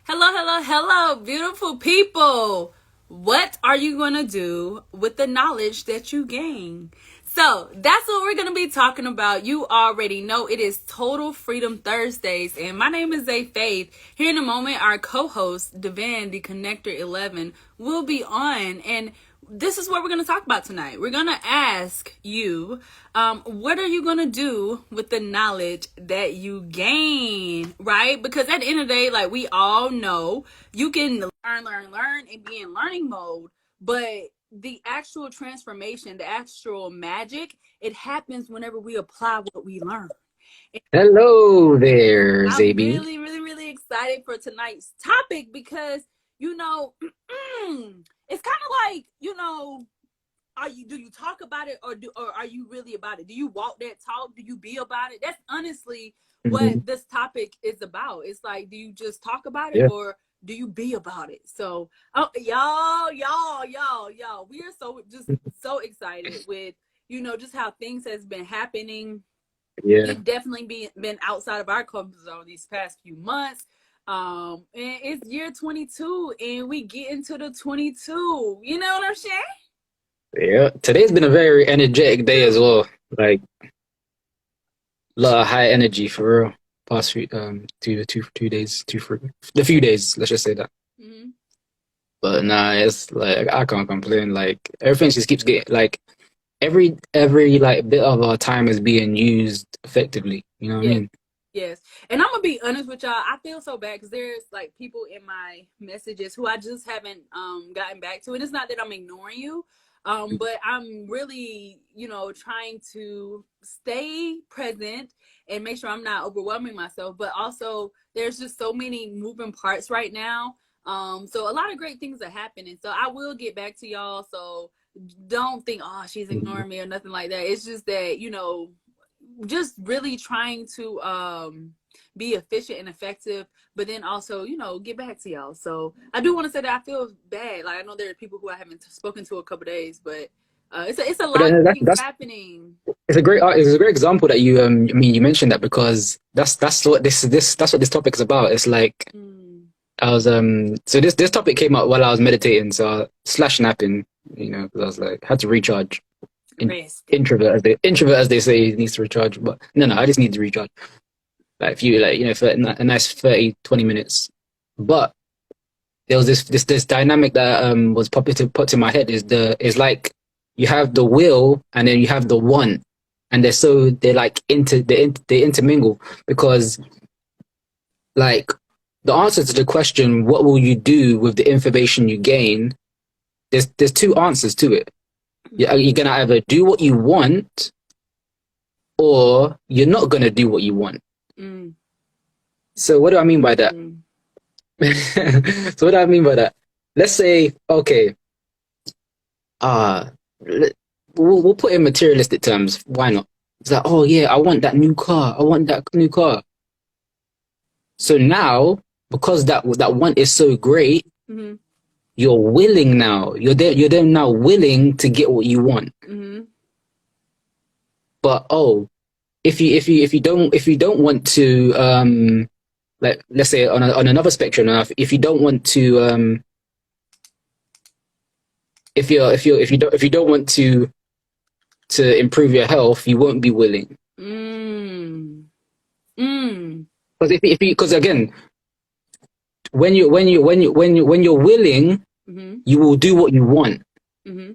Hello, hello, hello, beautiful people. What are you going to do with the knowledge that you gain? So that's what we're going to be talking about. You already know it is Total Freedom Thursdays, and my name is Zay Faith. Here in a moment, our co-host, Devan, the Connector 11, will be on, and this is what we're going to talk about tonight. We're going to ask you, what are you going to do with the knowledge that you gain, right? Because at the end of the day, like we all know, you can learn, and be in learning mode, but the actual transformation, the actual magic, it happens whenever we apply what we learn. Hello there, I'm Zabi. really, really, really excited for tonight's topic because, you know, it's kind of like, do you talk about it, or are you really about it? Do you walk that talk? Do you be about it? That's honestly Hmm. what this topic is about. It's like, do you just talk about it, Yeah. or do you be about it? So, oh, y'all, we are so excited with just how things has been happening. Yeah. We've definitely been outside of our comfort zone these past few months. And it's year 22, and we get into the 22. You know what I'm saying? Yeah. Today's been a very energetic day as well. Like a lot of high energy for real. Past few two days, two for the few days, let's just say that. Mm-hmm. But nah, it's like I can't complain. Like everything just keeps getting like every like bit of our time is being used effectively. You know what I Yes, mean? yes. And I'm gonna be honest with y'all. I feel so bad because there's like people in my messages who I just haven't gotten back to. And it's not that I'm ignoring you, but I'm really, trying to stay present and make sure I'm not overwhelming myself. But also, there's just so many moving parts right now. So a lot of great things are happening. So I will get back to y'all. So don't think, oh, she's Mhm. ignoring me or nothing like that. It's just that, just really trying to be efficient and effective, but then also, get back to y'all. So I do want to say that I feel bad. Like, I know there are people who I haven't spoken to a couple days, but it's a But lot of things that's happening. it's a great example that you I mean you mentioned that because that's what that's what this topic is about. It's like Mm, I was so this topic came up while I was meditating, so slash napping, because I was like had to recharge. resting. Introvert as they say needs to recharge, but no, I just need to recharge. Like if you like for a nice 30-20 minutes. But there was this dynamic that was put in my head is like you have the will and then you have the want, and they're like they intermingle because like the answer to the question, what will you do with the information you gain? There's two answers to it. You're gonna either do what you want, or you're not gonna do what you want. Mm, So what do I mean by that? mm, So what do I mean by that? Let's say, okay, uh we'll put in materialistic terms. Why not? It's like, oh yeah, I want that new car. I want that new car. So now, because that want is so great, mm-hmm, you're willing now. You're then now willing to get what you want. mm-hmm, But oh, if you don't want to like let's say on another spectrum, if you don't want to if you don't want to improve your health, you won't be willing. mm, mm, Because again, when you're willing, mm-hmm, you will do what you want. mm-hmm,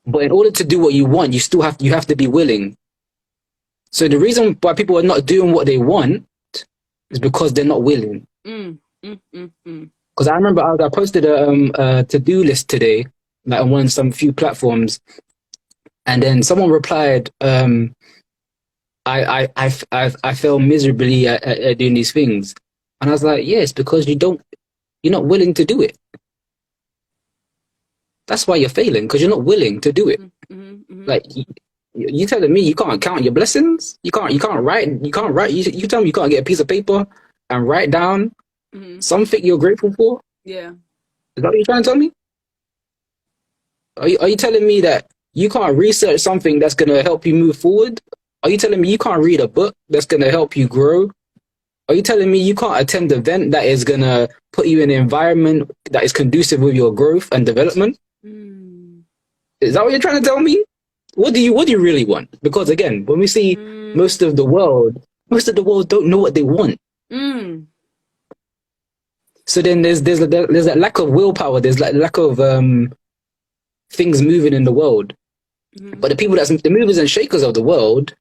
But in order to do what you want, you have to be willing. So the reason why people are not doing what they want is because they're not willing. mm, mm, mm, mm. Because I remember I posted a to-do list today, like on some few platforms, and then someone replied, I fail miserably at doing these things. And I was like, yes, because you're not willing to do it. That's why you're failing, because you're not willing to do it. Mm-hmm, mm-hmm, Like you telling me you can't count your blessings? You tell me you can't get a piece of paper and write down mm-hmm. something you're grateful for? Yeah. Is that what you're trying to tell me? Are you telling me that you can't research something that's gonna help you move forward? Are you telling me you can't read a book that's gonna help you grow? Are you telling me you can't attend an event that is gonna put you in an environment that is conducive with your growth and development? Mm. Is that what you're trying to tell me? What do you really want? Because again, when we see Mm. most of the world don't know what they want. Mm. So then there's that lack of willpower. There's like lack of things moving in the world. Mm. But the movers and shakers of the world,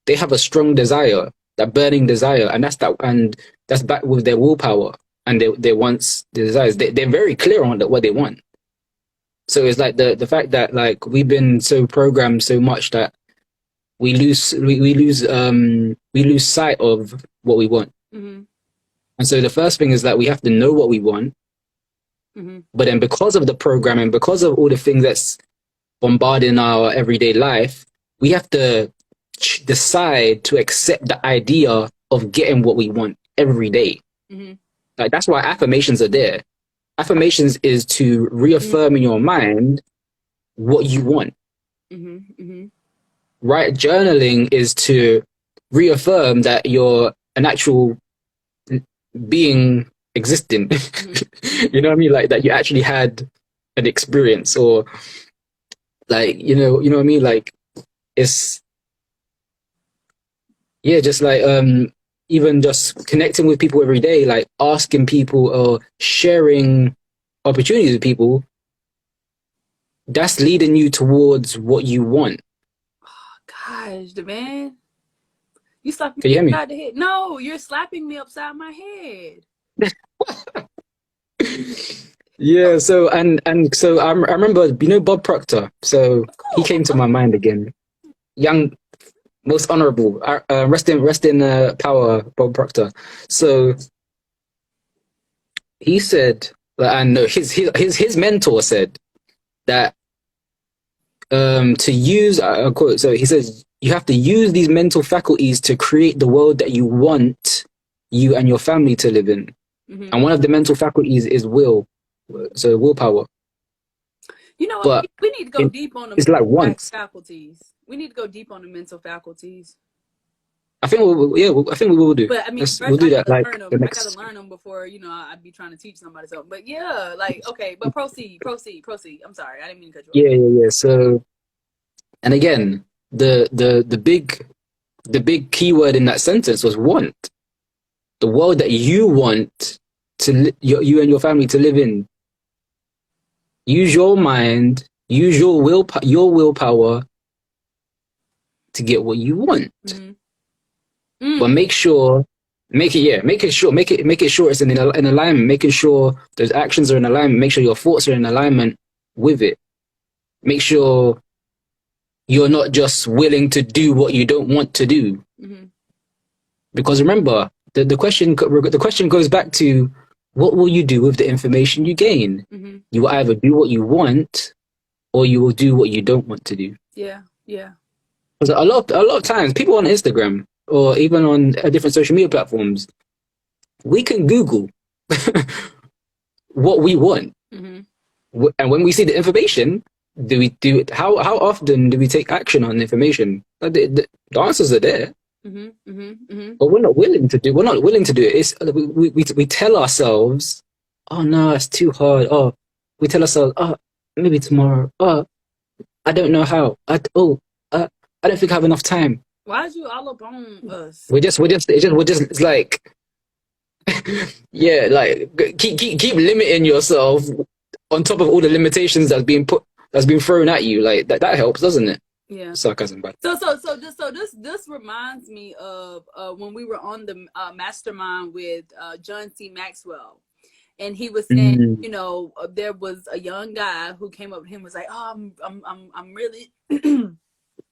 they have a strong desire, that burning desire, and that's back with their willpower and their wants, their desires. They're very clear on what they want. So it's like the fact that like we've been so programmed so much that we lose sight of what we want. Mm-hmm. And so the first thing is that we have to know what we want. Mm-hmm. But then because of the programming, because of all the things that's bombarding our everyday life, we have to decide to accept the idea of getting what we want every day. Mm-hmm. Like that's why affirmations are there. Affirmations is to reaffirm in your mind what you want. Mm-hmm. Mm-hmm. Right? Journaling is to reaffirm that you're an actual being existing. Mm-hmm. You know what I mean? Like that you actually had an experience, or like you know what I mean? Like it's just like even just connecting with people every day, like asking people or sharing opportunities with people, that's leading you towards what you want. Gosh, the man. You slapping Can you me hear me? upside the head. No, you're slapping me upside my head. Yeah, so and so I remember, Bob Proctor. So Of he course. came to my mind again. Young, most honorable, rest in power, Bob Proctor. So he said, and no, his mentor said that to use, quote. So he says you have to use these mental faculties to create the world that you want you and your family to live in. Mm-hmm. And one of the mental faculties is will. So willpower. You know what? But We need to go deep on the it's like once. faculties. We need to go deep on the mental faculties. I think I think we will do. But I mean, first we'll do that. Like learn them. the I next. gotta learn them before I'd be trying to teach somebody something. But yeah, like okay, but proceed. I'm sorry, I didn't mean to cut you off. Yeah. So, and again, the big keyword in that sentence was want. The world that you want you and your family to live in. Use your mind, use your willpower to get what you want. Mm-hmm. Mm. But make sure it's in alignment, making sure those actions are in alignment, make sure your thoughts are in alignment with it. Make sure you're not just willing to do what you don't want to do. Mm-hmm. Because remember, the question goes back to, what will you do with the information you gain? Mm-hmm. You will either do what you want, or you will do what you don't want to do. Yeah. Because a lot of times, people on Instagram or even on different social media platforms, we can Google what we want, Mm-hmm. and when we see the information, how often do we take action on the information? Like the answers are there. Mm-hmm. Mm-hmm. Mm-hmm. But we're not willing to do it. It's we tell ourselves, oh no, it's too hard. Oh, we tell ourselves, oh, maybe tomorrow. Oh, I don't know how. I don't think I have enough time. Why is you all up on us? It's like, yeah, like keep limiting yourself on top of all the limitations that's been thrown at you. Like that helps, doesn't it? Yeah. Sarcasm, but this reminds me of when we were on the mastermind with John C. Maxwell, and he was saying, there was a young guy who came up to him and was like, "Oh, I'm really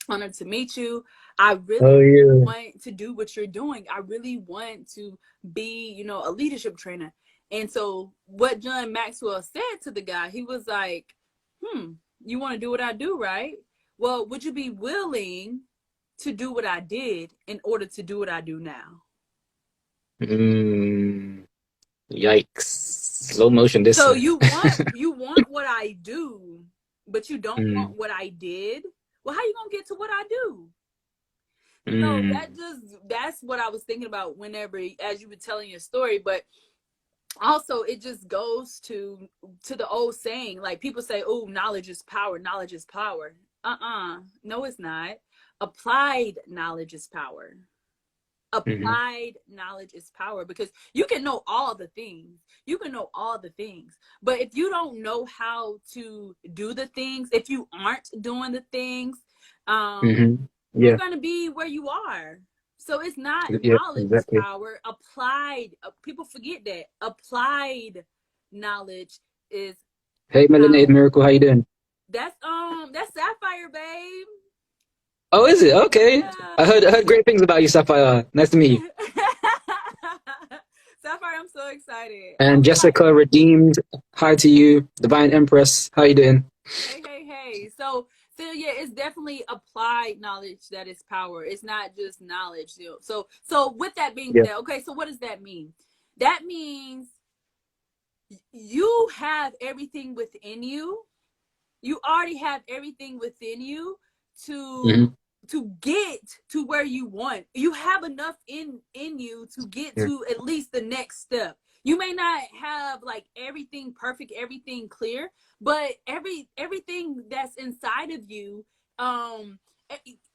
honored to meet you. I really want to do what you're doing. I really want to be, a leadership trainer." And so what John Maxwell said to the guy, he was like, "You want to do what I do, right? Well, would you be willing to do what I did in order to do what I do now?" Yikes! Slow motion. This. So you want what I do, but you don't want what I did. Well, how you gonna get to what I do? So Mm. that's what I was thinking about whenever as you were telling your story. But also it just goes to the old saying, like people say, oh, knowledge is power, knowledge is power. No, it's not. Applied knowledge is power. Mm-hmm. Applied knowledge is power, because you can know all the things, you can know all the things, but if you don't know how to do the things, if you aren't doing the things, um Mm-hmm. you're Yeah. going to be where you are. So it's not Yeah. knowledge is Exactly. power. Applied, people forget that applied knowledge is Hey, Melanated power. Miracle, how you doing? That's Sapphire, babe. Oh, is it? Okay. Yeah. I heard great things about you, Sapphire. Nice to meet you. Sapphire, I'm so excited. I And was like, Jessica Redeemed, hi to you. Divine Empress, how you doing? hey, hey, hey. So yeah, it's definitely applied knowledge that is power. It's not just knowledge. So with that being Yeah. said, okay, so what does that mean? That means you have everything within you. You already have everything within you to Mm-hmm. get to where you want. You have enough in you to get Yeah. to at least the next step. You may not have like everything perfect, everything clear, but everything that's inside of you, um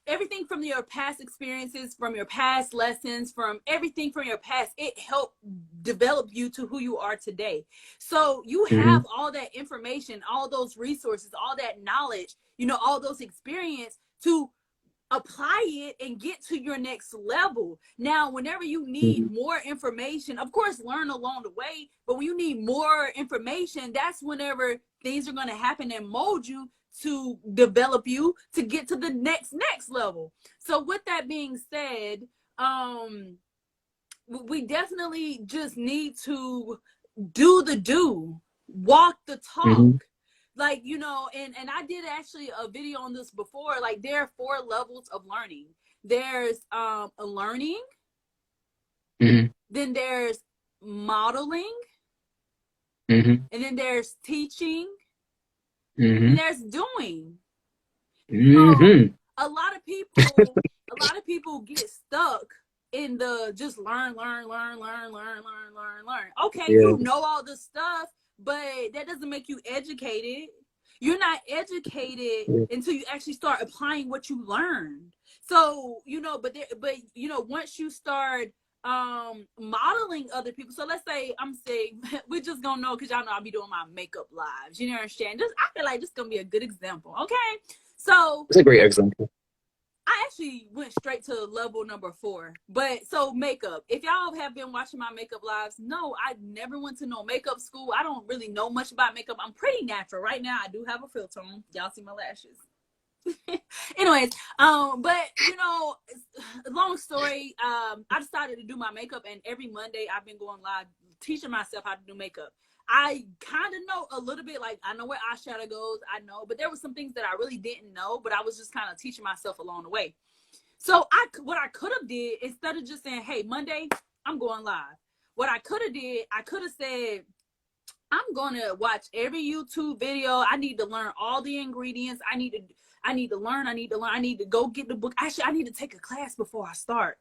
everything from your past experiences, from your past lessons, from everything from your past, it helped develop you to who you are today. So you Mm-hmm. have all that information, all those resources, all that knowledge, all those experience to apply it and get to your next level. Now, whenever you need Mm-hmm. more information, of course, learn along the way, but when you need more information, that's whenever things are going to happen and mold you to develop you to get to the next level. So with that being said, um we definitely just need to do the do, walk the talk. Mm-hmm. Like, and I did actually a video on this before. Like, there are 4 levels of learning. There's a learning, Mm-hmm. then there's modeling, Mm-hmm. and then there's teaching, and Mm-hmm. there's doing. So Mm-hmm. a lot of people get stuck in the just learn. Okay, Yeah. you know all this stuff, but that doesn't make you educated. You're not educated Yeah. until you actually start applying what you learned. So, once you start modeling other people. So let's say I'm saying we're just gonna know, because y'all know I'll be doing my makeup lives. You know what I'm saying? Just I feel like this is gonna be a good example. Okay. So It's a great example. I actually went straight to level number 4. But so makeup. If y'all have been watching my makeup lives, no, I never went to no makeup school. I don't really know much about makeup. I'm pretty natural. Right now I do have a filter on. Y'all see my lashes. Anyways, but long story, I decided to do my makeup, and every Monday I've been going live teaching myself how to do makeup. I kind of know a little bit, like I know where eyeshadow goes, I know, but there were some things that I really didn't know, but I was just kind of teaching myself along the way. So what I could have did, instead of just saying, hey, Monday I'm going live, what I could have did, I could have said, I'm gonna watch every YouTube video. I need to learn all the ingredients. I need to learn. I need to go get the book. Actually, I need to take a class before I start.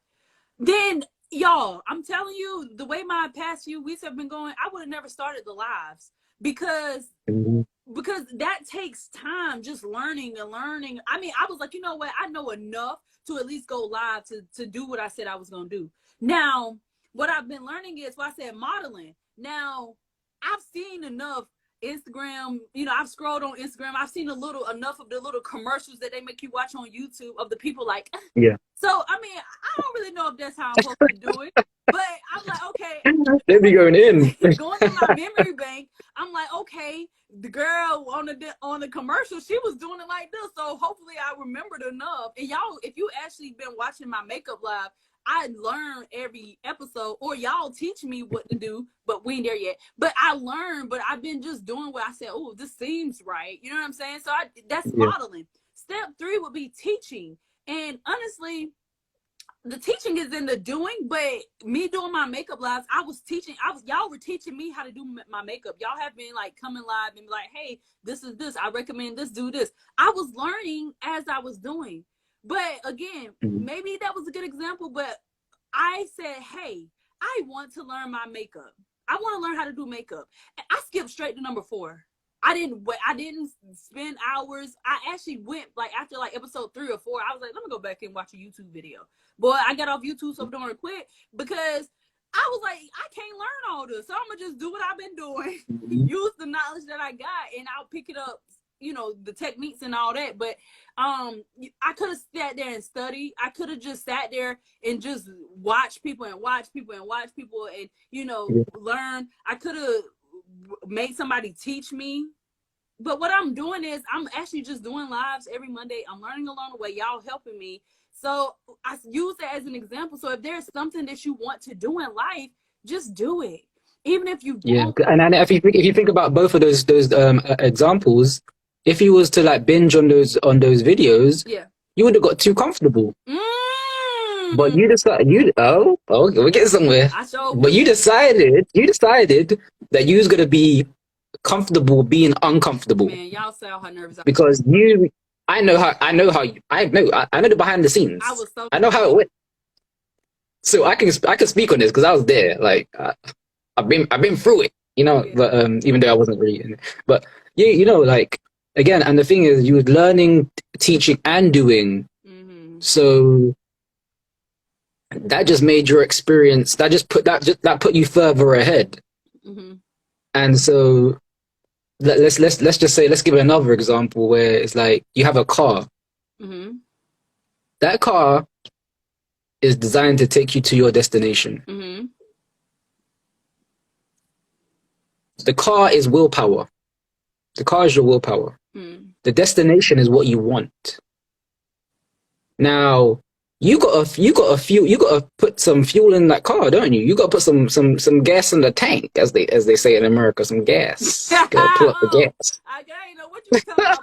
Then, y'all, I'm telling you, the way my past few weeks have been going, I would have never started the lives, because Mm-hmm. that takes time, just learning and learning. I mean, I was like, you know what? I know enough to at least go live to do what I said I was gonna do. Now, what I've been learning is what I said, modeling. Now, I've seen enough Instagram, I've scrolled on Instagram. I've seen enough of the little commercials that they make you watch on YouTube of the people like, Yeah. so I mean, I don't really know if that's how I'm supposed to do it, but I'm like, okay, They be going in. going through my memory bank, I'm like, okay, the girl on the commercial, she was doing it like this, so hopefully I remembered enough. And y'all, if you actually been watching my makeup live, I learn every episode, or y'all teach me what to do, but we ain't there yet. But I learned, but I've been just doing what I said. Oh, this seems right. You know what I'm saying? So that's Yeah. modeling. Step 3 would be teaching. And honestly, the teaching is in the doing, but me doing my makeup lives, y'all were teaching me how to do my makeup. Y'all have been like coming live and be like, hey, this is this, I recommend this, do this. I was learning as I was doing. But again, maybe that was a good example, but I said, hey, I want to learn my makeup. I want to learn how to do makeup. And I skipped straight to number 4. I didn't spend hours. I actually went like after like episode 3 or 4, I was like, let me go back and watch a YouTube video. Boy, I got off YouTube so darn quick because I was like, I can't learn all this. So I'm gonna just do what I've been doing, use the knowledge that I got, and I'll pick it up, you know, the techniques and all that. But I could have sat there and studied. I could have just sat there and just watch people and watch people and watch people and, you know, learn. I could have made somebody teach me. But what I'm doing is I'm actually just doing lives every Monday. I'm learning along the way. Y'all helping me. So I use that as an example. So if there's something that you want to do in life, just do it. Even if you don't. And if you think about both of those examples, if you was to like binge on those videos, you would have got too comfortable. But you decided we're getting somewhere. But you decided that you was gonna be comfortable being uncomfortable. Man, y'all saw how nervous I was. Because I know the behind the scenes. I know how it went. So I can speak on this because I was there. Like I've been through it, you know. Yeah. But even though I wasn't really in it. But you know, like again, and the thing is, you were learning, teaching, and doing. Mm-hmm. So that just made your experience. That put you further ahead. Mm-hmm. And so let's just say, let's give it another example where it's like you have a car. Mm-hmm. That car is designed to take you to your destination. Mm-hmm. The car is willpower. The car is your willpower. Mm. The destination is what you want. Now, you gotta put some fuel in that car, don't you? You gotta put some gas in the tank, as they say in America, some gas. You gotta pull up the gas. I don't know what you're talking about.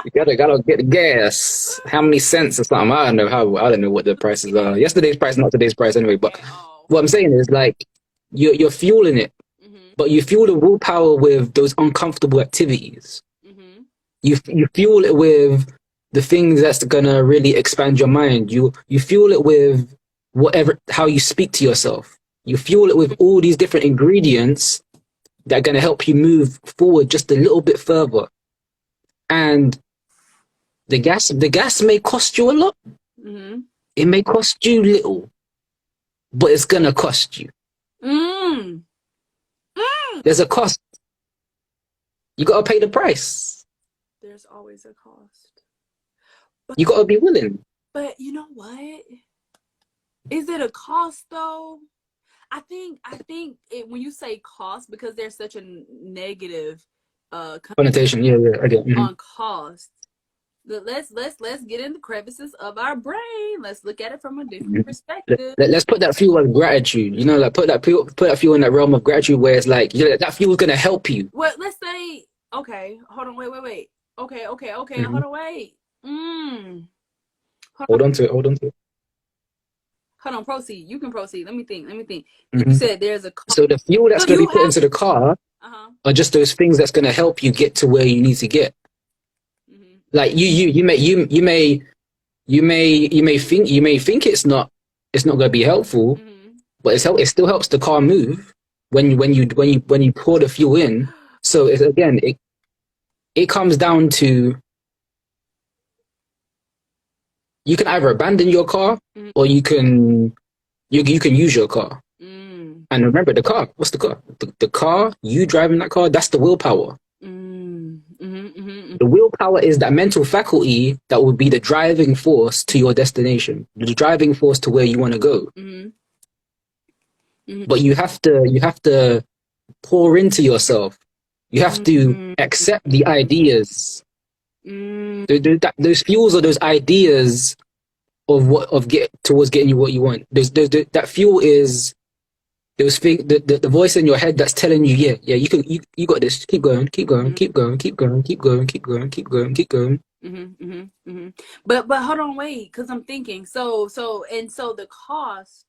You gotta get the gas. How many cents or something? I don't know what the prices are. Yesterday's price, not today's price anyway. But what I'm saying is like you're fueling it, mm-hmm. but you fuel the willpower with those uncomfortable activities. Mm-hmm. You fuel it with the things that's gonna really expand your mind. You fuel it with how you speak to yourself. You fuel it with all these different ingredients that are gonna help you move forward just a little bit further. And the gas may cost you a lot. Mm-hmm. It may cost you little, but it's gonna cost you. Mm. Mm. There's a cost. You gotta pay the price. There's always a cost. You gotta be willing. But you know what? Is it a cost though? I think when you say cost, because there's such a negative connotation, I get it. On cost. Let's get in the crevices of our brain. Let's look at it from a different perspective. Let's put that fuel of gratitude. You know, like put that fuel in that realm of gratitude where it's like, you know, that fuel is gonna help you. Well, let's say, okay, hold on, wait. Okay, mm-hmm. Hold on, wait. Hold on to it. Hold on, proceed. You can proceed. Let me think. Mm-hmm. You said there's a cost. So the fuel that's going to be put into the car are just those things that's going to help you get to where you need to get. Mm-hmm. Like you may think it's not going to be helpful, mm-hmm. but it still helps the car move when you pour the fuel in. So it comes down to, you can either abandon your car, mm-hmm. or you can use your car. Mm. And remember, the car. What's the car? The car. You driving that car. That's the willpower. Mm. Mm-hmm, mm-hmm. The willpower is that mental faculty that will be the driving force to your destination, the driving force to where you want to go. Mm-hmm. Mm-hmm. But you have to pour into yourself. You have to accept the ideas. Those fuels are those ideas towards getting you what you want. That fuel is those things, the voice in your head that's telling you, yeah, you got this. Keep going. Mm-hmm, mm-hmm, mm-hmm. But hold on, wait, because I'm thinking. So the cost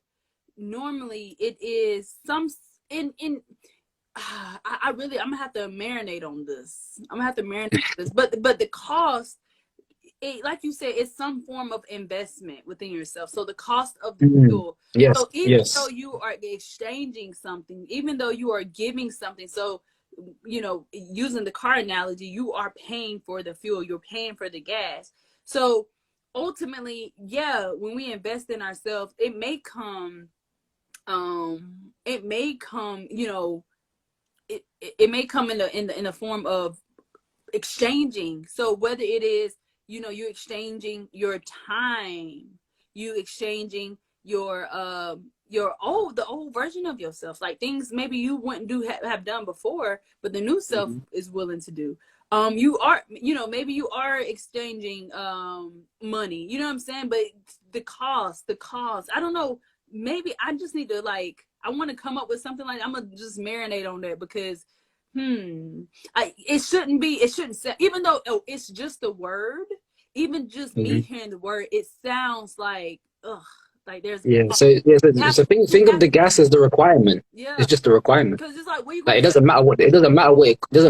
normally it is some in. I'm gonna have to marinate on this. But the cost it, like you said, it's some form of investment within yourself. So the cost of the Mm. fuel. Yes, So even though yes. you are exchanging something, even though you are giving something, so using the car analogy, you are paying for the fuel, you're paying for the gas. So ultimately, yeah, when we invest in ourselves, it may come, it may come in the form of exchanging. So whether it is, you're exchanging your time, you exchanging your old the old version of yourself, like things maybe you wouldn't have done before, but the new self Hmm. is willing to do. You are, maybe you are exchanging money, you know what I'm saying, but the cost, I don't know, maybe I just need to, like, I want to come up with something, like, I'm gonna just marinate on that, because it shouldn't say, even though, it's just the word, even just me Hmm. hearing the word, it sounds like, ugh, like there's Yeah. cost. So yeah. So, You have so think you think of have the gas as the requirement. Yeah, It's just the requirement. because it's like, where you Like gonna it get doesn't matter what it doesn't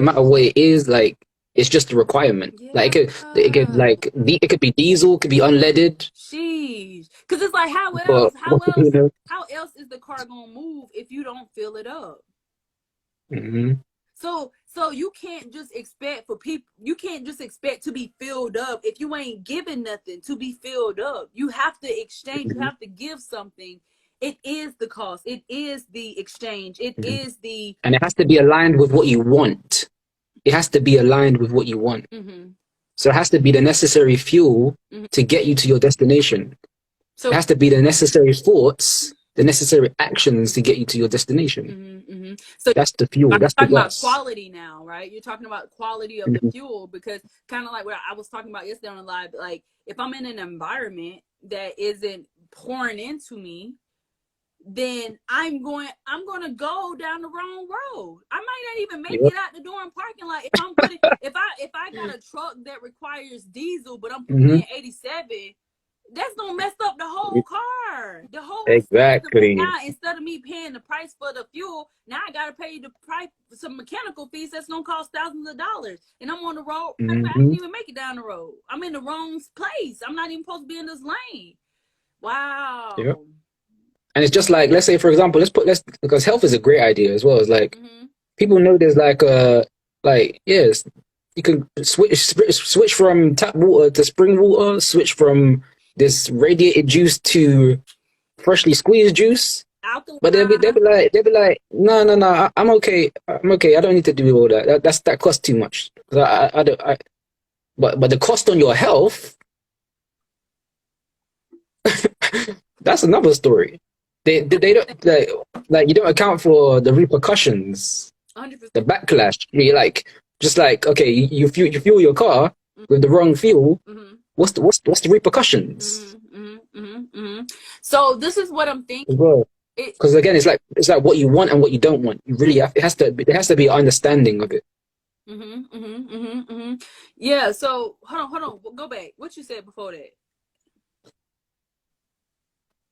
matter what it is. Like it's just a requirement. Like yeah, it could be diesel, could be unleaded, sheesh, because it's like, how but else how you else know. how else is the car gonna move if you don't fill it up? Hmm. So you can't just expect to be filled up if you ain't giving nothing to be filled up. You have to exchange, you Hmm. have to give something. It is the cost, it is the exchange, it Hmm. is the And it has to be aligned with what you want. It has to be aligned with what you want. mm-hmm, So it has to be the necessary fuel mm-hmm. to get you to your destination. It So has to be the necessary thoughts, the necessary actions to get you to your destination. mm-hmm, mm-hmm. So That's the fuel. I'm That's the talking about gas. quality now, right? You're talking about quality of the Hmm. fuel, because kind of like what I was talking about yesterday on the live, like, if I'm in an environment that isn't pouring into me, then I'm gonna go down the wrong road. I might not even make Yep. it out the door and parking lot if I got a truck that requires diesel, but I'm putting Hmm. in 87. That's gonna mess up the whole car, the whole system. And Exactly. now, instead of me paying the price for the fuel, now I gotta pay the price for some mechanical fees that's gonna cost thousands of dollars. And I'm on the road. I Hmm. didn't even make it down the road. I'm in the wrong place. I'm not even supposed to be in this lane. Yep. Wow. And it's just like, let's say, for example, let's because health is a great idea as well. It's like Mm-hmm. people know there's like yes, you can switch from tap water to spring water, switch from this radiated juice to freshly squeezed juice. But Alkaline. they'll be like, no, no, no, I'm okay. I'm okay. I don't need to do all that. That costs too much. I don't. But the cost on your health, that's another story. They don't like you don't account for the repercussions, 100%. the backlash. You like just like okay, you fuel your car with the wrong fuel. Mm-hmm. What's the repercussions Mm-hmm. Mm-hmm. Mm-hmm. Mm-hmm. So this is what I'm thinking. as well? It. Because again, it's like what you want and what you don't want. You really have, it has to there has to be an understanding of it. Mm-hmm. Mm-hmm. Mm-hmm. Mm-hmm. Yeah. So hold on. Go back. What you said before that?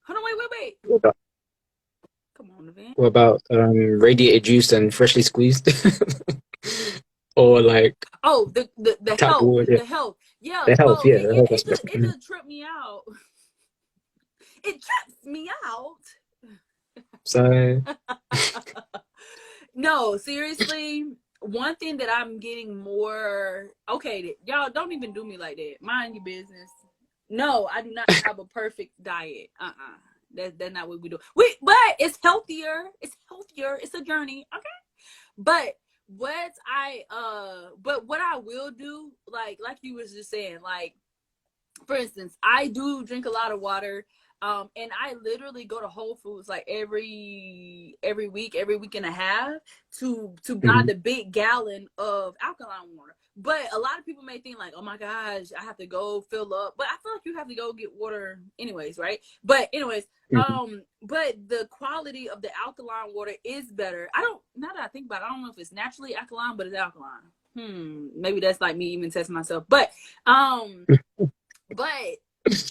Hold on. Wait. Come on, Evan. What about radiated juice and freshly squeezed, or like Oh, the tap health, water? Yeah. the health. Yeah. The health, Well, yeah, it the it, health it just aspect. it just tripped me out. It trips me out. So No, seriously. One thing that I'm getting more, okay, y'all don't even do me like that. Mind your business. No, I do not have a perfect diet. That's not what we do. But it's healthier. It's healthier. It's a journey. Okay. But what I will do, like you was just saying, like, for instance, I do drink a lot of water. And I literally go to Whole Foods like every week and a half to buy mhm. the big gallon of alkaline water. But a lot of people may think like, oh my gosh, I have to go fill up. But I feel like you have to go get water anyways, right? But anyways, Mhm. but the quality of the alkaline water is better. I don't Now that I think about it, I don't know if it's naturally alkaline, but it's alkaline. Maybe that's like me even testing myself. But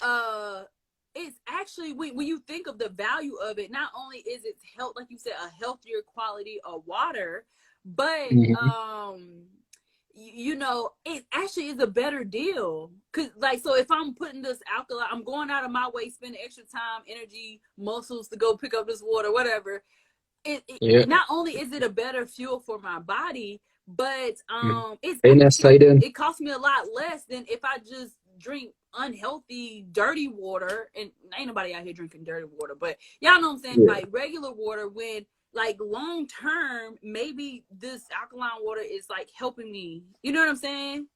uh it's actually, when you think of the value of it, not only is it health, like you said, a healthier quality of water, but Mhm. you know, it actually is a better deal. Cause like, so if I'm putting this alkaline, I'm going out of my way, spending extra time, energy, muscles to go pick up this water, whatever. Yeah. Not only is it a better fuel for my body, but Mm. it's Ain't that Satan? it costs me a lot less than if I just drink unhealthy, dirty water. And ain't nobody out here drinking dirty water, but y'all know what I'm saying, Yeah. like regular water. When like long term, maybe this alkaline water is like helping me. You know what I'm saying?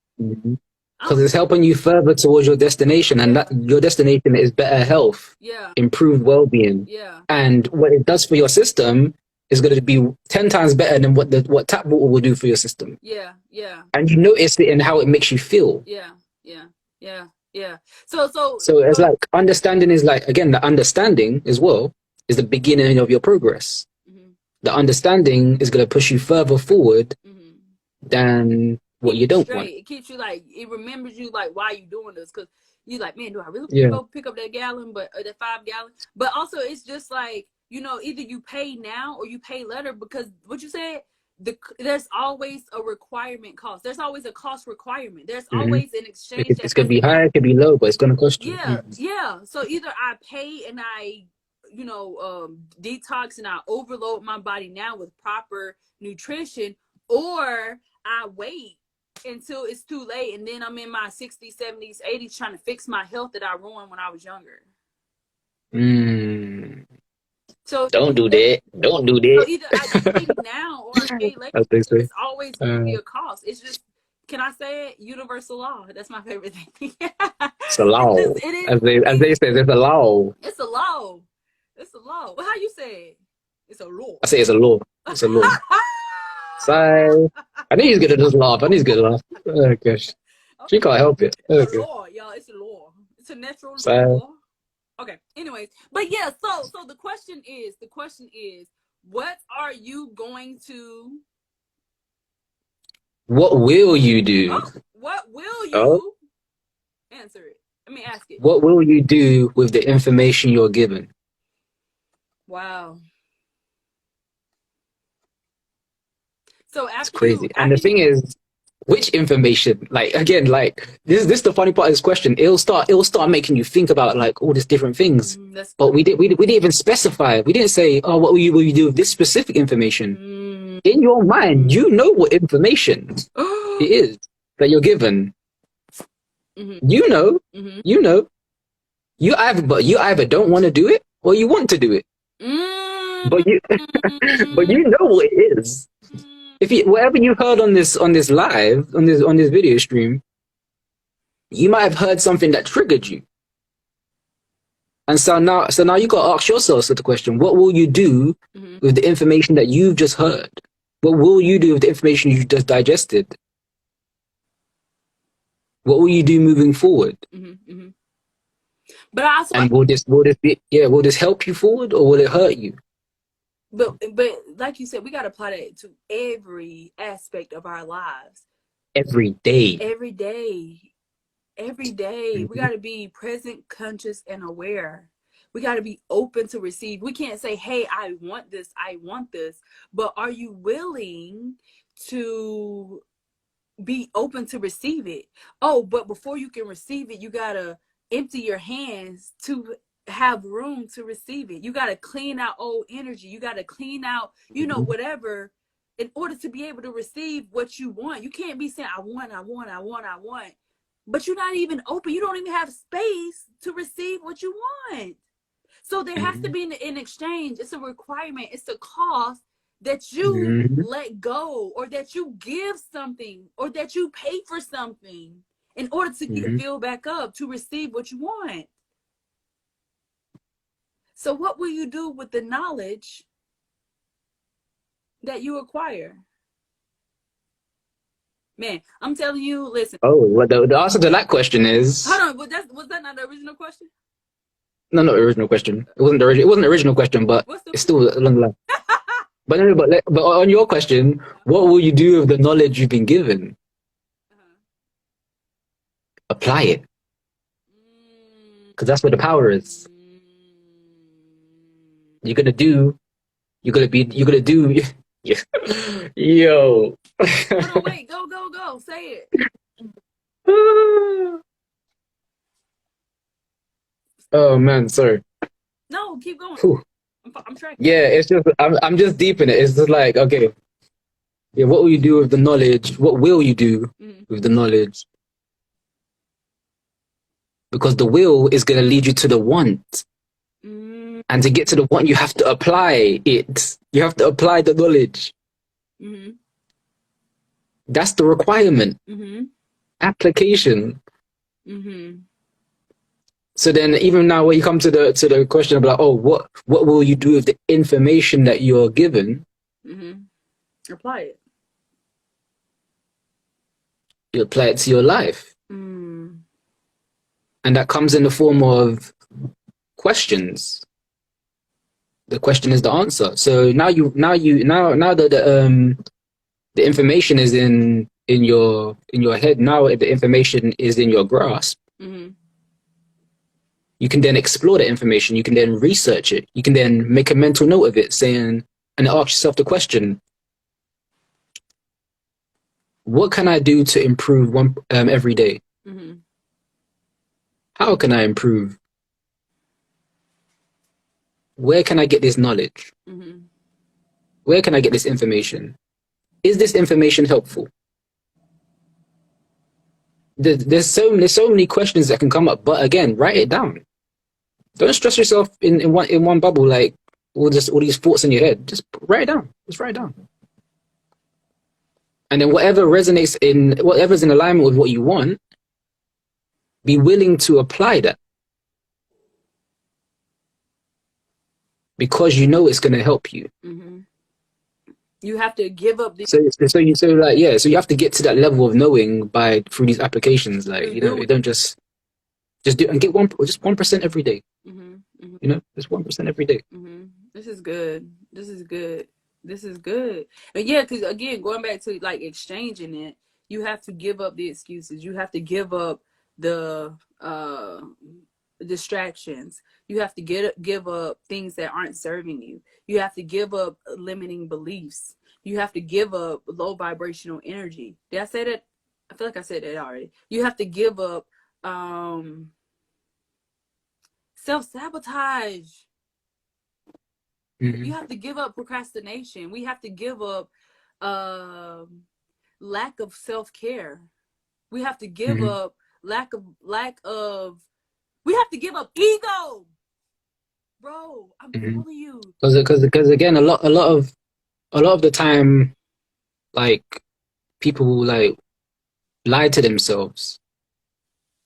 Because it's helping you further towards your destination, and that your destination is better health, Yeah, improved well-being, yeah, and what it does for your system is going to be 10 times better than what tap water will do for your system. yeah, yeah, And you notice it in how it makes you feel. yeah, yeah, yeah, yeah. So So it's like understanding is like, again, the understanding as well is the beginning of your progress. mm-hmm, The understanding is going to push you further forward mm-hmm. than what you don't want. It keeps you like, it remembers you like why you doing this, because you like, man, do I really Yeah. go pick up that gallon, but that 5 gallon? But also it's just like, you know, either you pay now or you pay later, because what you said, there's always a requirement cost. There's always a cost requirement. There's always an exchange It's that going has to be to high, it could be low, but it's going to cost you. yeah, yeah. So either I pay and I, you know, detox and I overload my body now with proper nutrition, or I wait until it's too late and then I'm in my 60s, 70s, 80s trying to fix my health that I ruined when I was younger. Mm. So Don't do that. Don't do so that. either I pay now or I pay later. As they say. It's always going to be a cost. It's just, can I say it? Universal law. That's my favorite thing. It's a law. It is. As they say, it's a law. It's a law. It's a law. Well, how you say it? It's a law. I say it's a law. It's a law. So I think he's gonna just laugh. I think he's gonna laugh. Oh gosh. She can't help it. It's Okay. a law, y'all. It's a law. It's a natural So law. Okay. Anyways, but yeah. So the question is, what are you going to? what will you do? Oh, what will you Oh. answer it? Let me ask it. What will you do with the information you're given? Wow. So It's after crazy. you, And the thing is, which information? Like again, like this is the funny part of this question. It'll start making you think about like all these different things. But we didn't even specify. We didn't say, oh, what will you do with this specific information? In your mind, you know what information it is that you're given. You know. You either don't want to do it or you want to do it. But you know what it is. If whatever you heard on this live, on this video stream, you might have heard something that triggered you. And so now you got to ask yourself the question: what will you do with the information that you've just heard? What will you do with the information you just digested? What will you do moving forward? But also, and will this help you forward or will it hurt you? But like you said, we got to apply that to every aspect of our lives. Every day. We got to be present, conscious, and aware. We got to be open to receive. We can't say, hey, I want this. But are you willing to be open to receive it? Oh, but before you can receive it, you got to empty your hands to have room to receive it. You got to clean out old energy. You got to clean out, whatever, in order to be able to receive what you want. You can't be saying, I want, but you're not even open. You don't even have space to receive what you want. So there has to be an exchange. It's a requirement. It's a cost that you let go, or that you give something, or that you pay for something in order to get filled back up to receive what you want. So what will you do with the knowledge that you acquire? Man, I'm telling you, listen. Oh, well, the answer to that question is... Hold on, was that not the original question? No, not the original question. It wasn't the original question, but it's still along the line. But on your question, what will you do with the knowledge you've been given? Apply it. Because that's where the power is. You're gonna do. Yo, Hold on, wait, go. Say it. Oh man, sorry. No, keep going. Whew. I'm tracking. Yeah, it's just I'm just deep in it. It's just like, okay, yeah, what will you do with the knowledge? What will you do with the knowledge? Because the will is going to lead you to the want. And to get to the want, you have to apply it. You have to apply the knowledge. That's the requirement. Application. So then, even now, when you come to the question about, oh, what will you do with the information that you're given? Apply it. You apply it to your life, and that comes in the form of questions. The question is the answer. So now that the information is in your head. Now the information is in your grasp. You can then explore the information. You can then research it. You can then make a mental note of it, saying, and ask yourself the question: what can I do to improve every day? How can I improve? Where can I get this knowledge? Where can I get this information? Is this information helpful? There's so many questions that can come up, but again, write it down. Don't stress yourself in one bubble, like all these thoughts in your head. Just write it down. Just write it down. And then whatever's in alignment with what you want, be willing to apply that. Because you know it's going to help you. You have to give up the. So you have to get to that level of knowing through these applications. Like, you know, you don't just do and get 1% every day. You know, just 1% every day. This is good. And yeah, because again, going back to like exchanging it, you have to give up the excuses. You have to give up the distractions. You have to give up things that aren't serving you. You have to give up limiting beliefs. You have to give up low vibrational energy. Did I say that? I feel like I said that already. You have to give up self-sabotage. You have to give up procrastination. We have to give up lack of self-care. We have to give up lack of we have to give up ego, bro. I'm telling you. Because again, a lot of the time, like, people like lie to themselves.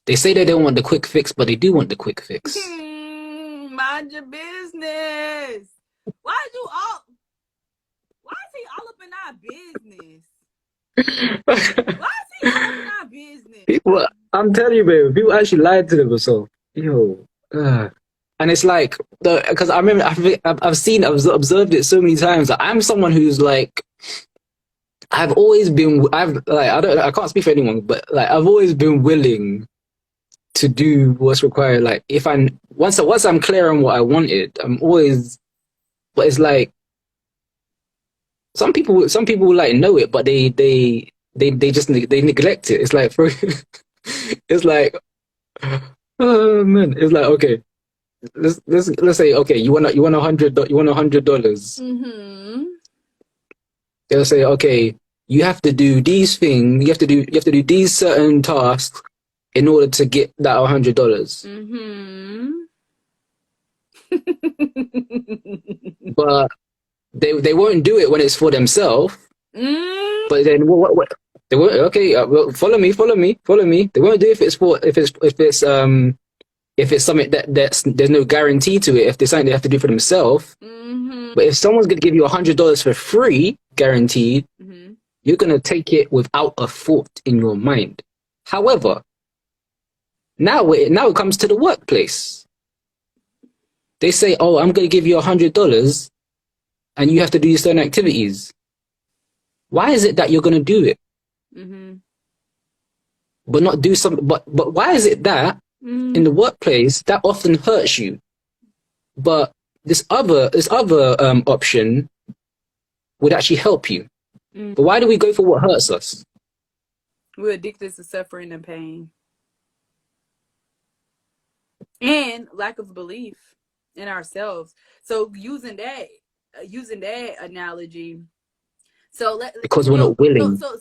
They say they don't want the quick fix, but they do want the quick fix. Mind your business. Why is he all up in our business? Why is he all up in our business? People, I'm telling you, baby, people actually lie to themselves. Yo, and it's like, because I remember I've observed it so many times. I'm someone who's like, I can't speak for anyone, but like, I've always been willing to do what's required. Like, once I'm clear on what I wanted, but it's like, some people like know it, but they just neglect it. It's like, it's like, oh man, it's like, okay, let's say, okay, you want $100. They'll say, okay, you have to do these things, you have to do these certain tasks in order to get that $100. But they won't do it when it's for themselves. But then what they won't. Okay, well, follow me. They won't do it if it's something that there's no guarantee to it. If there's something they have to do for themselves. But if someone's going to give you $100 for free, guaranteed, you're going to take it without a thought in your mind. However, now it comes to the workplace. They say, oh, I'm going to give you $100 and you have to do certain activities. Why is it that you're going to do it? But not do something? But why is it that in the workplace that often hurts you? But this other option would actually help you. But why do we go for what hurts us? We're addicted to suffering and pain. And lack of belief in ourselves. So using that analogy, Because we're not willing. So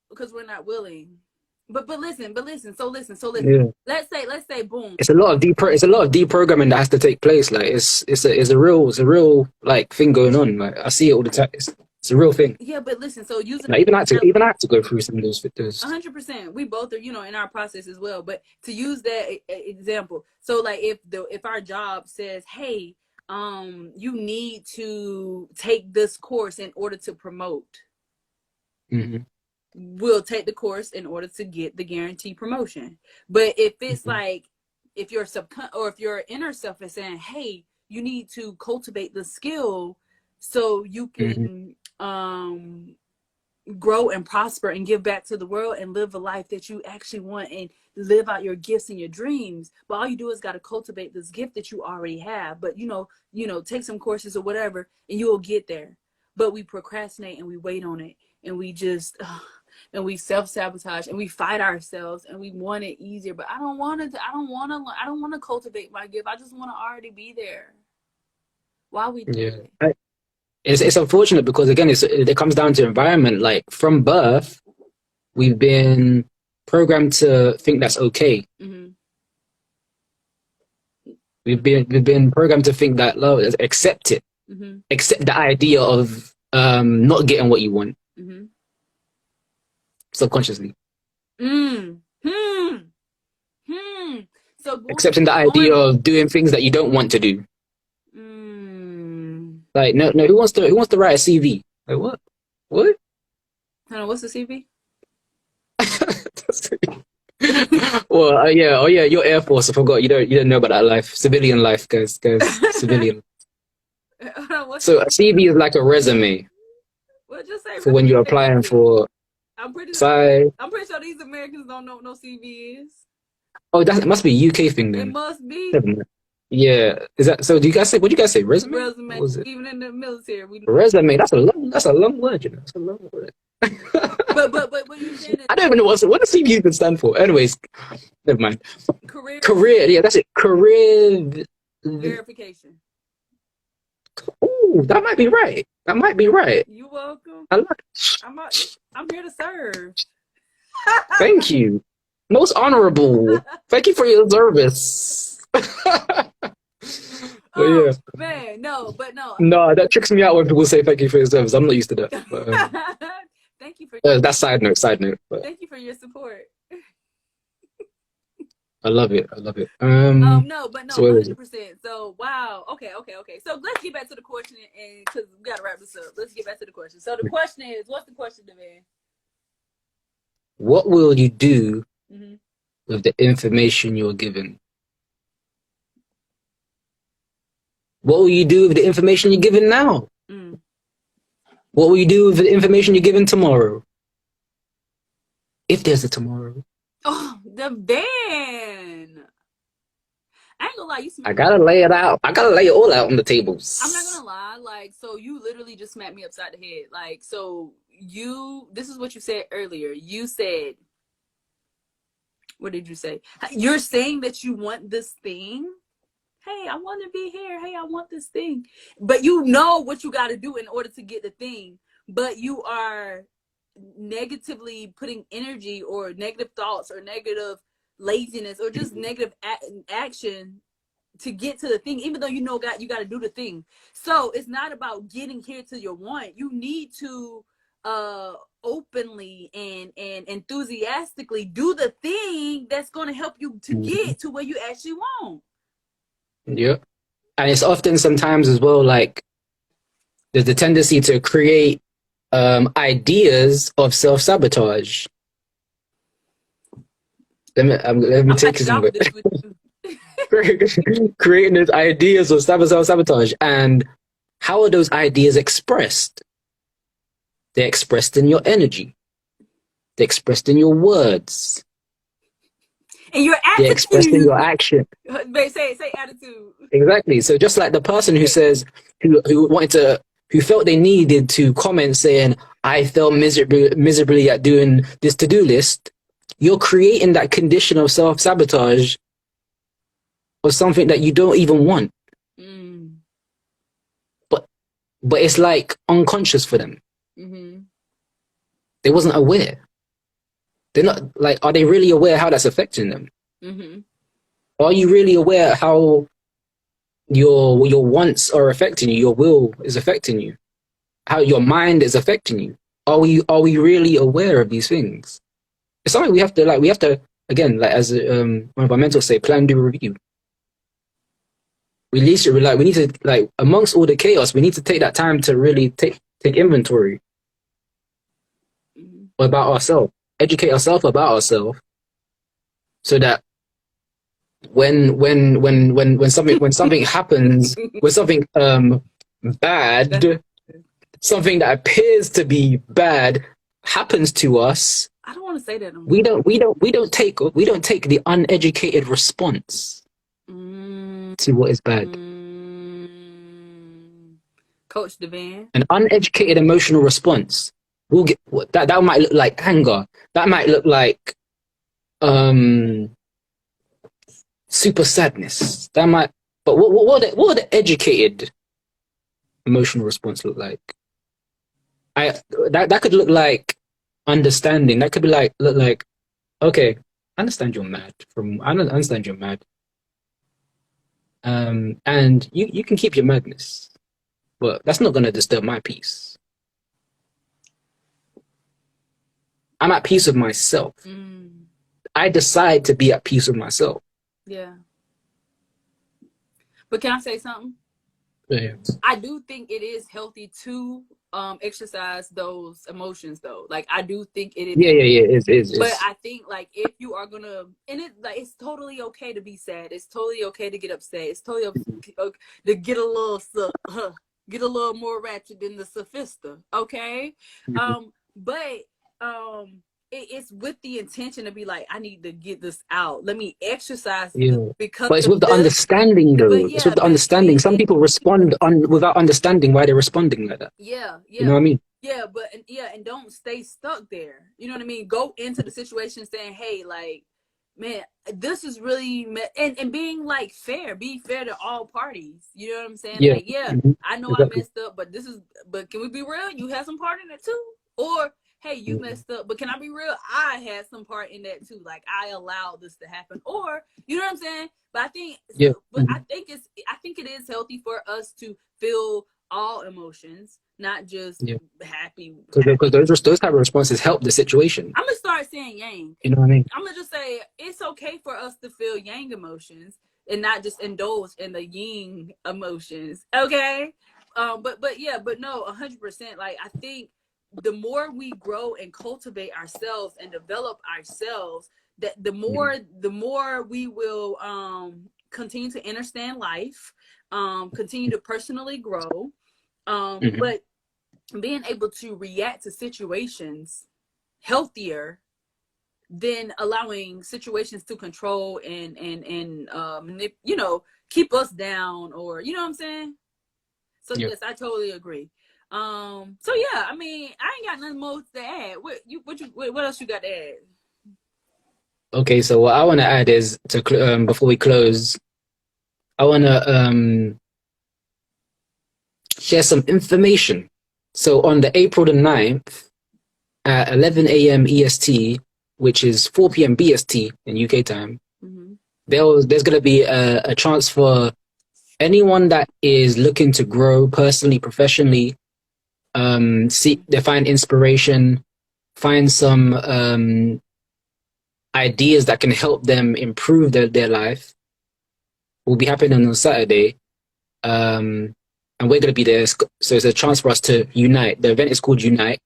because we're not willing. But listen. Yeah. Let's say boom. It's a lot of deprogramming that has to take place. Like it's a real like thing going on. Like I see it all the time. It's a real thing. Yeah, but listen. So using like, even I had to go through some of those. 100%. We both are, in our process as well. But to use that example, so like if our job says, hey, you need to take this course in order to promote. Mm-hmm. We'll take the course in order to get the guaranteed promotion. But if it's like, if your if your inner self is saying, hey, you need to cultivate the skill so you can grow and prosper and give back to the world and live a life that you actually want and live out your gifts and your dreams. But all you do is got to cultivate this gift that you already have. But take some courses or whatever and you will get there. But we procrastinate and we wait on it and we just and we self-sabotage and we fight ourselves and we want it easier. But I don't want to cultivate my gift. I just want to already be there. Why we do it? It's unfortunate because again it comes down to environment. Like from birth, we've been programmed to think that's okay. Mm-hmm. We've been programmed to think that accept it, accept the idea of not getting what you want subconsciously. So accepting the idea of doing things that you don't want to do. Like no, who wants to write a CV? Like what? What? I don't know, what's the CV? Well, yeah, you're Air Force. I forgot. You don't know about that life, civilian life, guys, civilian. So a CV is like a resume. Well, just say for when you're applying for. I'm pretty sure these Americans don't know what no CV is. Oh, it must be a UK thing then. It must be. Yeah, is that so? What do you guys say? Resume. Resume. Even in the military, resume. That's a long word. That's a long word. but you said it. I don't even know what does CV even stand for. Anyways, never mind. Career. Yeah, that's it. Career verification. Oh, that might be right. You're welcome. I like it. I'm here to serve. Thank you. Most honorable. Thank you for your service. Oh, yeah. Man, no. No, that tricks me out when people say thank you for your service. I'm not used to that. But, thank you for that's side note. But, thank you for your support. I love it. No, 100%. So wow. Okay. So let's get back to the question, and because we gotta wrap this up. Let's get back to the question. So the question is, what's the question, Devin? What will you do with the information you're given? What will you do with the information you're given now? What will you do with the information you're given tomorrow? If there's a tomorrow. Oh, the van. I ain't gonna lie, I gotta lay it out. I gotta lay it all out on the tables. I'm not gonna lie, like, so you literally just smacked me upside the head. Like, so this is what you said earlier. You said, what did you say? You're saying that you want this thing. Hey, I want to be here. Hey, I want this thing. But you know what you got to do in order to get the thing. But you are negatively putting energy or negative thoughts or negative laziness or just negative action to get to the thing, even though you got to do the thing. So it's not about getting here to your want. You need to openly and enthusiastically do the thing that's going to help you to get to where you actually want. Yeah. And it's often sometimes as well, like there's the tendency to create ideas of self-sabotage. Let me take this one. Creating those ideas of self-sabotage. And how are those ideas expressed? They're expressed in your energy. They're expressed in your words. And your attitude. They're expressed in your action. Say attitude. Exactly. So just like the person who says who who felt they needed to comment saying, I felt miserably at doing this to-do list, you're creating that condition of self-sabotage or something that you don't even want. Mm. But it's like unconscious for them. Mm-hmm. They wasn't aware. They're not like, are they really aware how that's affecting them? Mm-hmm. Are you really aware how your wants are affecting you, your will is affecting you, how your mind is affecting you? Are we really aware of these things? It's something we have to again, like as one of our mentors say, plan, do, review. We need to like amongst all the chaos, we need to take that time to really take inventory about ourselves, educate ourselves about ourselves, so that when something happens, when something bad, something that appears to be bad happens to us, I don't want to say that anymore. we don't take the uneducated response to what is bad. Coach Devan. An uneducated emotional response will get that might look like anger. That might look like super sadness. That might, but what would the educated emotional response look like? That could look like understanding. That could be look like, okay, I understand you're mad. I understand you're mad. And you can keep your madness, but that's not gonna disturb my peace. I'm at peace with myself. I decide to be at peace with myself. Yeah. But can I say something? Yeah. I do think it is healthy to exercise those emotions though. Like I do think it is. Yeah. It is. But I think like if you are gonna, and it's totally okay to be sad. It's totally okay to get upset. It's totally okay to get a little more ratchet than the sophista. Okay. But it's with the intention to be like, I need to get this out. Let me exercise because. But it's with the understanding, though. It's with the understanding. Some people respond without understanding why they're responding like that. Yeah. You know what I mean? Yeah, and don't stay stuck there. You know what I mean? Go into the situation saying, hey, like, man, this is really, and being like fair. Be fair to all parties. You know what I'm saying? Yeah. Like, I know exactly. I messed up, but can we be real? You had some part in it too, or. Hey, you messed up, but can I be real? I had some part in that too. Like I allowed this to happen, or you know what I'm saying. But I think, I think it is healthy for us to feel all emotions, not just happy. Because those type of responses help the situation. I'm gonna start saying yang. You know what I mean? I'm gonna just say it's okay for us to feel yang emotions and not just indulge in the yin emotions. Okay, but no, 100%. Like I think. The more we grow and cultivate ourselves and develop ourselves, that the more we will continue to understand life, continue to personally grow, but being able to react to situations healthier than allowing situations to control and keep us down, or you know what I'm saying. So yes, I totally agree. So yeah, I mean, I ain't got nothing more to add. What else you got to add? Okay, so what I want to add is before we close, I want to share some information. So on the April the 9th at 11 a.m. EST, which is 4 p.m. BST in UK time, there's going to be a chance for anyone that is looking to grow personally, professionally, find inspiration, find some ideas that can help them improve their life. Will be happening on Saturday, and we're going to be there. So it's a chance for us to unite. The event is called Unite,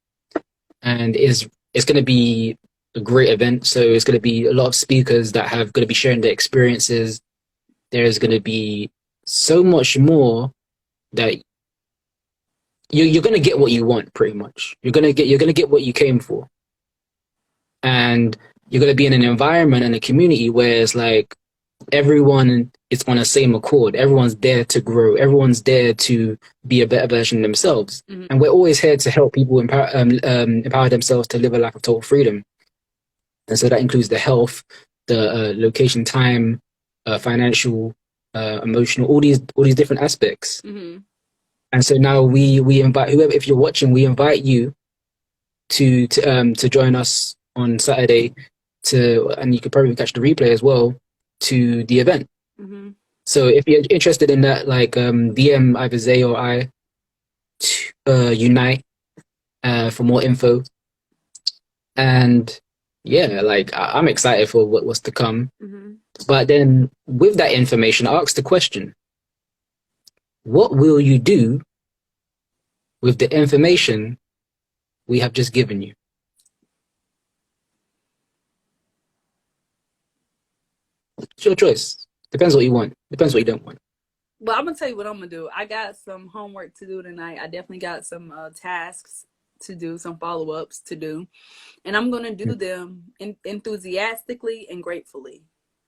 and it's going to be a great event. So it's going to be a lot of speakers that have going to be sharing their experiences. There's going to be so much more that you're going to get what you want, pretty much. You're going to get what you came for. And you're going to be in an environment and a community where it's like everyone it's on the same accord. Everyone's there to grow. Everyone's there to be a better version of themselves. Mhm. And we're always here to help people empower themselves to live a life of total freedom. And so that includes the health, the location, time, financial, emotional, all these different aspects. Mhm. And so now we invite whoever, if you're watching, we invite you to join us on Saturday and you could probably catch the replay as well, to the event. Mhm. So if you're interested in that, like DM either Zay or I to unite for more info. And yeah, like I'm excited for what's to come. Mhm. But then with that information, ask the question: what will you do with the information we have just given you? It's your choice. Depends what you want. Depends what you don't want. Well, I'm gonna tell you what I'm gonna do. I got some homework to do tonight. I definitely got some tasks to do, some follow-ups to do, and I'm gonna do them enthusiastically and gratefully.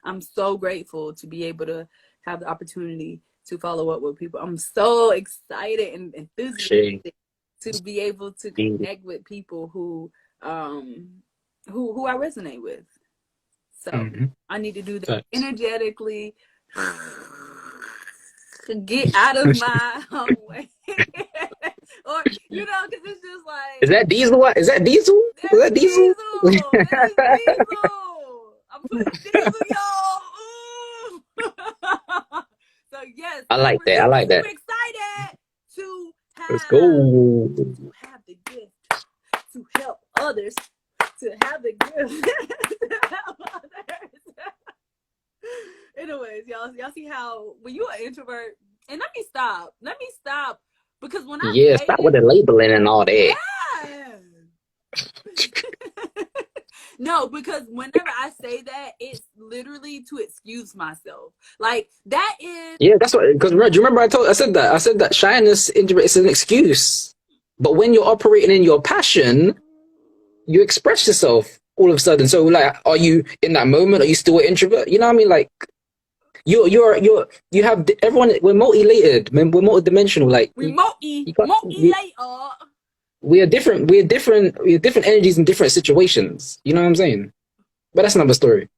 I'm so grateful to be able to have the opportunity to follow up with people. I'm so excited and enthusiastic to be able to connect with people who I resonate with. So I need to do that energetically. Get out of my way. Or, because it's just like... Is that diesel? Is that diesel? Is that diesel? That is diesel. I'm putting diesel, y'all. So, yes. I like that. I like that. I'm excited to have... Let's go. To have the gift to help others. To have the gift to help others. Anyways, y'all see how when you're an introvert, and let me stop because when I stop with the labeling and all that. Yeah. No, because whenever I say that, it's literally to excuse myself. Like that is that's what. Because do you remember I said that shyness is an excuse, but when you're operating in your passion, you express yourself all of a sudden. So like, are you in that moment? Are you still an introvert? You know what I mean? Like you have everyone. We're multi-layered. We're multi-dimensional. Like we multi-layered. We are different. We have different energies in different situations. You know what I'm saying? But that's another story.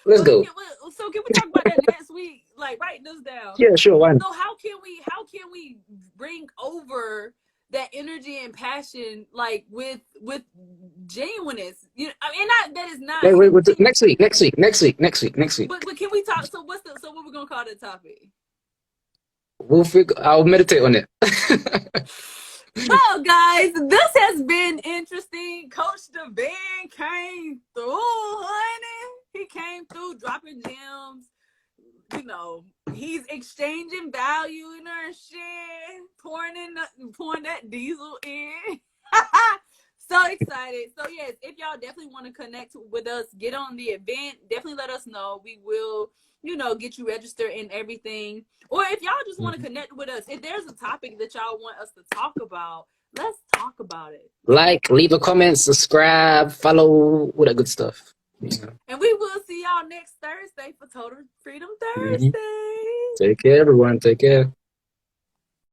Let's go. So can we talk about that next week? Like write this down. Yeah, sure. Why not? So how can we bring over that energy and passion, like with genuineness? Not that is not. Wait, next week. But can we talk? So what we're gonna call the topic? I'll meditate on it. Well, guys, this has been interesting. Coach Devin came through, honey. He came through dropping gems. He's exchanging value in our shit, pouring that diesel in. So excited. So yes, if y'all definitely want to connect with us, get on the event, definitely let us know. We will, get you registered and everything. Or if y'all just want to connect with us, if there's a topic that y'all want us to talk about, let's talk about it. Like, leave a comment, subscribe, follow, all that good stuff. Yeah. And we will see y'all next Thursday for Total Freedom Thursday. Take care, everyone. Take care.